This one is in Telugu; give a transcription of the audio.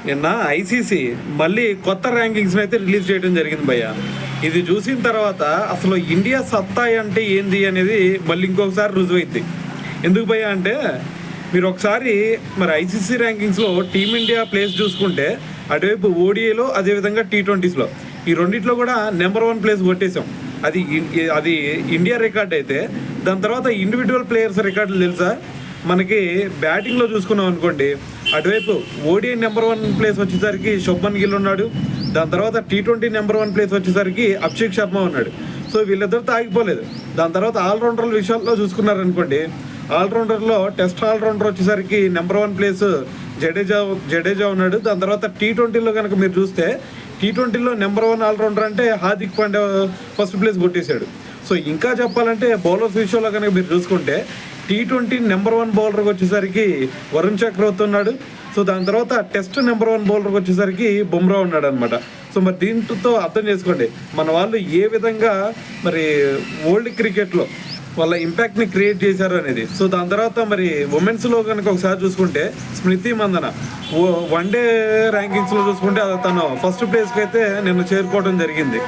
నిన్న ఐసీసీ మళ్ళీ కొత్త ర్యాంకింగ్స్ని అయితే రిలీజ్ చేయడం జరిగింది భయ్య. ఇది చూసిన తర్వాత అసలు ఇండియా సత్తా అంటే ఏంది అనేది మళ్ళీ ఇంకొకసారి రుజువైంది. ఎందుకు భయ్య అంటే మీరు ఒకసారి మరి ఐసీసీ ర్యాంకింగ్స్లో టీమిండియా ప్లేస్ చూసుకుంటే అటువైపు ఓడిఐలో అదేవిధంగా T20స్లో ఈ రెండిట్లో కూడా నెంబర్ 1 ప్లేస్ కొట్టేసాం. అది ఇండియా రికార్డ్ అయితే దాని తర్వాత ఇండివిజువల్ ప్లేయర్స్ రికార్డులు తెలుసా మనకి. బ్యాటింగ్లో చూసుకున్నాం అనుకోండి, అటువైపు ఓడిఐ నెంబర్ 1 ప్లేస్ వచ్చేసరికి శుభ్మన్ గిల్ ఉన్నాడు. దాని తర్వాత T20 నెంబర్ 1 ప్లేస్ వచ్చేసరికి అభిషేక్ శర్మ ఉన్నాడు. సో వీళ్ళిద్దరితో ఆగిపోలేదు. దాని తర్వాత ఆల్రౌండర్ల విషయాల్లో చూసుకున్నారనుకోండి, ఆల్రౌండర్లో టెస్ట్ ఆల్రౌండర్ వచ్చేసరికి నెంబర్ 1 ప్లేస్ జడేజా ఉన్నాడు. దాని తర్వాత T20లో కనుక మీరు చూస్తే T20లో నెంబర్ 1 ఆల్రౌండర్ అంటే హార్దిక్ పాండ్యా ఫస్ట్ ప్లేస్ కొట్టేశాడు. సో ఇంకా చెప్పాలంటే బౌలర్స్ విషయంలో కనుక మీరు చూసుకుంటే T20 నెంబర్ 1 బౌలర్కి వచ్చేసరికి వరుణ్ చక్రవర్తి ఉన్నాడు. సో దాని తర్వాత టెస్ట్ నెంబర్ 1 బౌలర్కి వచ్చేసరికి బుమ్రా ఉన్నాడు అనమాట. సో మరి దీంతో అర్థం చేసుకోండి మన వాళ్ళు ఏ విధంగా మరి వరల్డ్ క్రికెట్లో వాళ్ళ ఇంపాక్ట్ని క్రియేట్ చేశారు అనేది. సో దాని తర్వాత మరి ఉమెన్స్లో కనుక ఒకసారి చూసుకుంటే స్మృతి మందన వన్డే ర్యాంకింగ్స్లో చూసుకుంటే తను ఫస్ట్ ప్లేస్కి అయితే నిన్న చేరుకోవడం జరిగింది.